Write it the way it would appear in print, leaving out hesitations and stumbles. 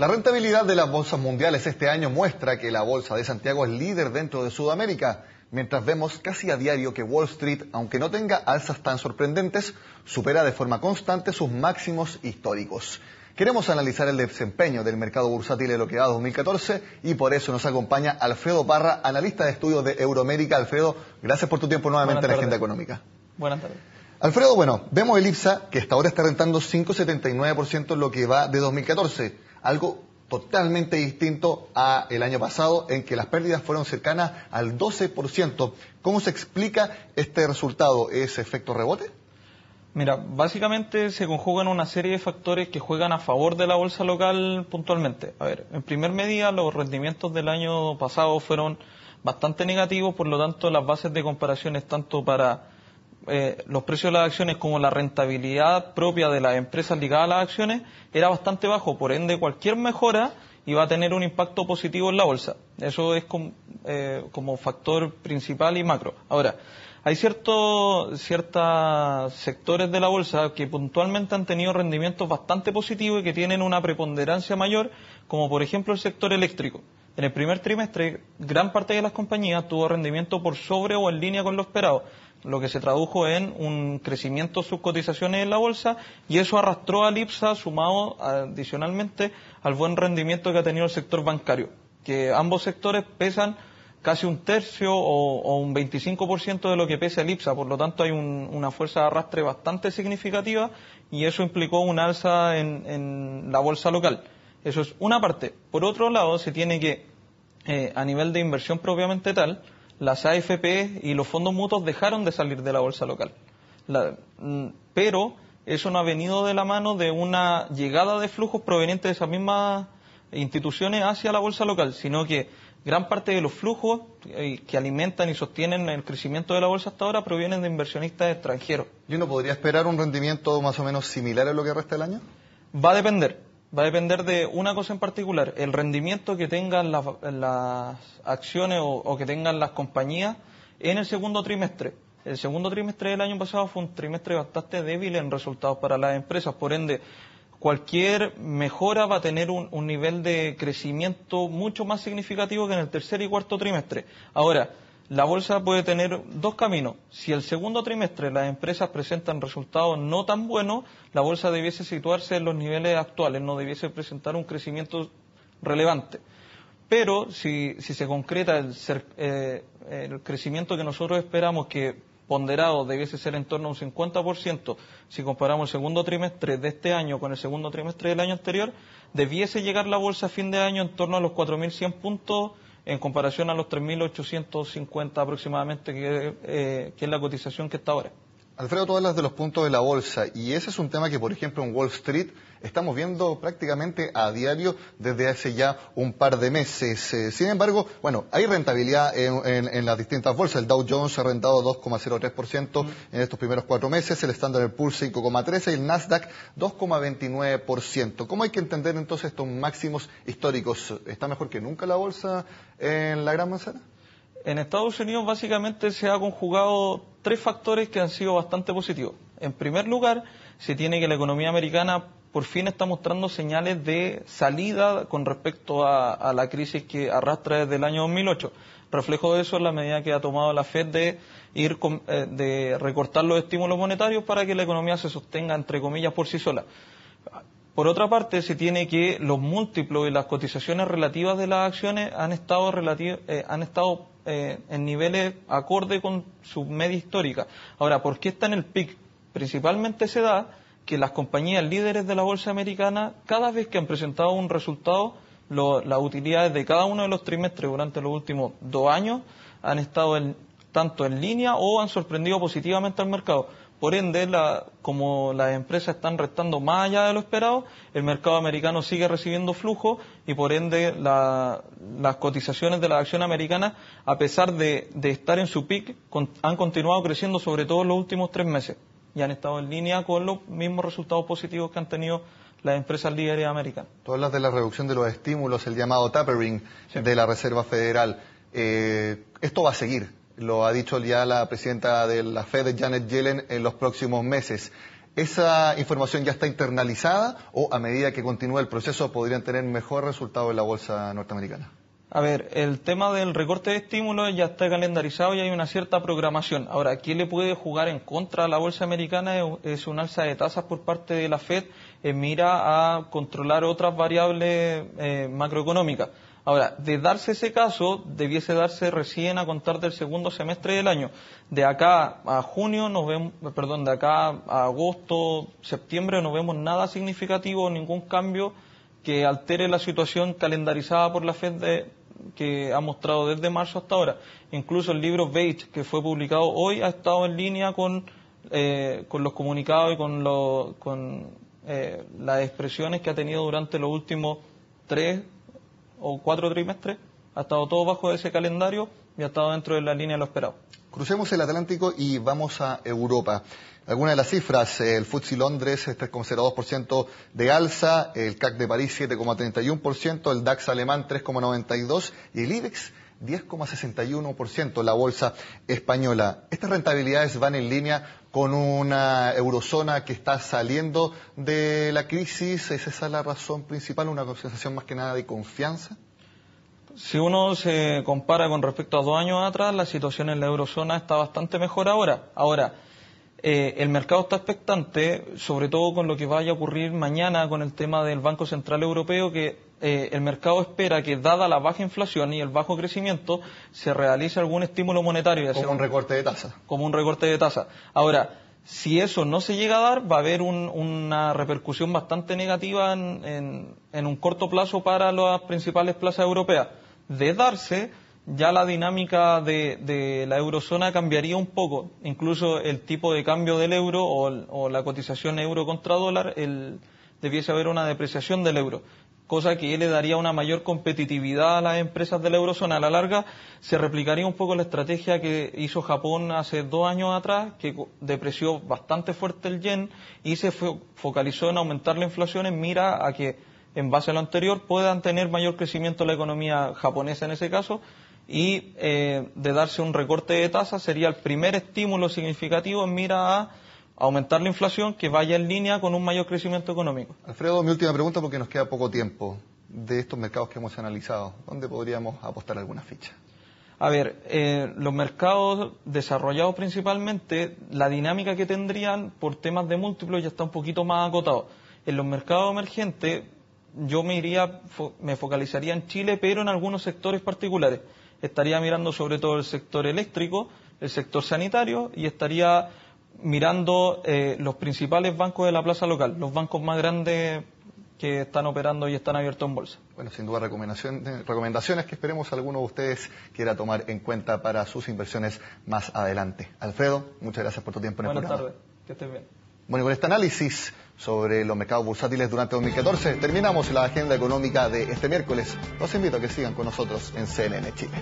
La rentabilidad de las bolsas mundiales este año muestra que la bolsa de Santiago es líder dentro de Sudamérica, mientras vemos casi a diario que Wall Street, aunque no tenga alzas tan sorprendentes, supera de forma constante sus máximos históricos. Queremos analizar el desempeño del mercado bursátil en lo que va 2014 y por eso nos acompaña Alfredo Parra, analista de estudios de Euroamérica. Alfredo, gracias por tu tiempo nuevamente en la Agenda Económica. Buenas tardes. Alfredo, bueno, vemos el IPSA que hasta ahora está rentando 5,79% en lo que va de 2014, algo totalmente distinto a el año pasado en que las pérdidas fueron cercanas al 12%. ¿Cómo se explica este resultado? ¿Es efecto rebote? Mira, básicamente se conjugan una serie de factores que juegan a favor de la bolsa local puntualmente. A ver, en primer medida, los rendimientos del año pasado fueron bastante negativos, por lo tanto, las bases de comparaciones tanto para los precios de las acciones como la rentabilidad propia de las empresas ligadas a las acciones era bastante bajo, por ende cualquier mejora iba a tener un impacto positivo en la bolsa. Eso es como factor principal y macro. Ahora, hay ciertos sectores de la bolsa que puntualmente han tenido rendimientos bastante positivos y que tienen una preponderancia mayor, como por ejemplo el sector eléctrico. En el primer trimestre, gran parte de las compañías tuvo rendimiento por sobre o en línea con lo esperado, lo que se tradujo en un crecimiento de sus cotizaciones en la bolsa, y eso arrastró al IPSA sumado adicionalmente al buen rendimiento que ha tenido el sector bancario, que ambos sectores pesan casi un tercio o un 25% de lo que pesa el IPSA, por lo tanto hay una fuerza de arrastre bastante significativa y eso implicó un alza en la bolsa local. Eso es una parte. Por otro lado, se tiene que, a nivel de inversión propiamente tal, las AFP y los fondos mutuos dejaron de salir de la bolsa local. Pero eso no ha venido de la mano de una llegada de flujos provenientes de esas mismas instituciones hacia la bolsa local, sino que gran parte de los flujos que alimentan y sostienen el crecimiento de la bolsa hasta ahora provienen de inversionistas extranjeros. ¿Y uno podría esperar un rendimiento más o menos similar a lo que resta del año? Va a depender de una cosa en particular, el rendimiento que tengan las acciones o que tengan las compañías en el segundo trimestre. El segundo trimestre del año pasado fue un trimestre bastante débil en resultados para las empresas, por ende, cualquier mejora va a tener un nivel de crecimiento mucho más significativo que en el tercer y cuarto trimestre. Ahora, la bolsa puede tener dos caminos. Si el segundo trimestre las empresas presentan resultados no tan buenos, la bolsa debiese situarse en los niveles actuales, no debiese presentar un crecimiento relevante. Pero si se concreta el crecimiento que nosotros esperamos, que ponderado debiese ser en torno a un 50%, si comparamos el segundo trimestre de este año con el segundo trimestre del año anterior, debiese llegar la bolsa a fin de año en torno a los 4.100 puntos, en comparación a los 3.850 aproximadamente, que es la cotización que está ahora. Alfredo, tú hablas de los puntos de la bolsa y ese es un tema que, por ejemplo, en Wall Street estamos viendo prácticamente a diario desde hace ya un par de meses. Sin embargo, bueno, hay rentabilidad en las distintas bolsas. El Dow Jones ha rentado 2,03% en estos primeros 4 meses, el Standard & Poor's 5,13% y el Nasdaq 2,29%. ¿Cómo hay que entender entonces estos máximos históricos? ¿Está mejor que nunca la bolsa en la Gran Manzana? En Estados Unidos básicamente se ha conjugado tres factores que han sido bastante positivos. En primer lugar, se tiene que la economía americana por fin está mostrando señales de salida con respecto a la crisis que arrastra desde el año 2008. Reflejo de eso es la medida que ha tomado la Fed de recortar los estímulos monetarios para que la economía se sostenga, entre comillas, por sí sola. Por otra parte, se tiene que los múltiplos y las cotizaciones relativas de las acciones han estado en niveles acorde con su media histórica. Ahora, ¿por qué está en el pic? Principalmente se da que las compañías líderes de la bolsa americana, cada vez que han presentado un resultado, las utilidades de cada uno de los trimestres durante los últimos 2 años han estado tanto en línea o han sorprendido positivamente al mercado. Por ende, como las empresas están restando más allá de lo esperado, el mercado americano sigue recibiendo flujo y por ende las cotizaciones de las acciones americanas, a pesar de estar en su pic, han continuado creciendo sobre todo en los últimos 3 meses y han estado en línea con los mismos resultados positivos que han tenido las empresas líderes americanas. Tú hablas de la reducción de los estímulos, el llamado tapering de la Reserva Federal. Esto va a seguir. Lo ha dicho ya la presidenta de la Fed, Janet Yellen, en los próximos meses. ¿Esa información ya está internalizada o a medida que continúa el proceso podrían tener mejor resultado en la bolsa norteamericana? A ver, el tema del recorte de estímulos ya está calendarizado y hay una cierta programación. Ahora, ¿qué le puede jugar en contra a la bolsa americana? Es un alza de tasas por parte de la Fed en mira a controlar otras variables macroeconómicas. Ahora, de darse ese caso, debiese darse recién a contar del segundo semestre del año. De acá a junio de acá a agosto, septiembre no vemos nada significativo, ningún cambio que altere la situación calendarizada por la Fed que ha mostrado desde marzo hasta ahora. Incluso el libro Beige, que fue publicado hoy, ha estado en línea con los comunicados y con las expresiones que ha tenido durante los últimos 3 o 4 trimestres. Ha estado todo bajo ese calendario y ha estado dentro de la línea de lo esperado. Crucemos el Atlántico y vamos a Europa. Algunas de las cifras: el FTSE Londres 3,02% de alza, el CAC de París 7,31%, el DAX alemán 3,92% y el IBEX 10,61%, la bolsa española. Estas rentabilidades van en línea con una eurozona que está saliendo de la crisis. ¿Es esa la razón principal, una sensación más que nada de confianza? Si uno se compara con respecto a 2 años atrás, la situación en la eurozona está bastante mejor ahora. El mercado está expectante, sobre todo con lo que vaya a ocurrir mañana con el tema del Banco Central Europeo, que el mercado espera que, dada la baja inflación y el bajo crecimiento, se realice algún estímulo monetario. Como un recorte de tasa. Como un recorte de tasa. Ahora, si eso no se llega a dar, va a haber una repercusión bastante negativa en un corto plazo para las principales plazas europeas. De darse, ya la dinámica de la eurozona cambiaría un poco. Incluso el tipo de cambio del euro o la cotización euro contra dólar, debiese haber una depreciación del euro, cosa que le daría una mayor competitividad a las empresas de la eurozona. A la larga se replicaría un poco la estrategia que hizo Japón hace 2 años atrás, que depreció bastante fuerte el yen y se focalizó en aumentar la inflación en mira a que, en base a lo anterior, puedan tener mayor crecimiento la economía japonesa en ese caso, y de darse un recorte de tasas sería el primer estímulo significativo en mira a aumentar la inflación que vaya en línea con un mayor crecimiento económico. Alfredo, mi última pregunta porque nos queda poco tiempo. De estos mercados que hemos analizado, ¿dónde podríamos apostar alguna ficha? A ver, los mercados desarrollados principalmente, la dinámica que tendrían por temas de múltiplos ya está un poquito más acotado. En los mercados emergentes yo me focalizaría en Chile, pero en algunos sectores particulares. Estaría mirando sobre todo el sector eléctrico, el sector sanitario, y estaría mirando los principales bancos de la plaza local, los bancos más grandes que están operando y están abiertos en bolsa. Bueno, sin duda recomendaciones que esperemos alguno de ustedes quiera tomar en cuenta para sus inversiones más adelante. Alfredo, muchas gracias por tu tiempo en el programa. Buenas tardes, que estés bien. Bueno, y con este análisis sobre los mercados bursátiles durante 2014, terminamos la agenda económica de este miércoles. Los invito a que sigan con nosotros en CNN Chile.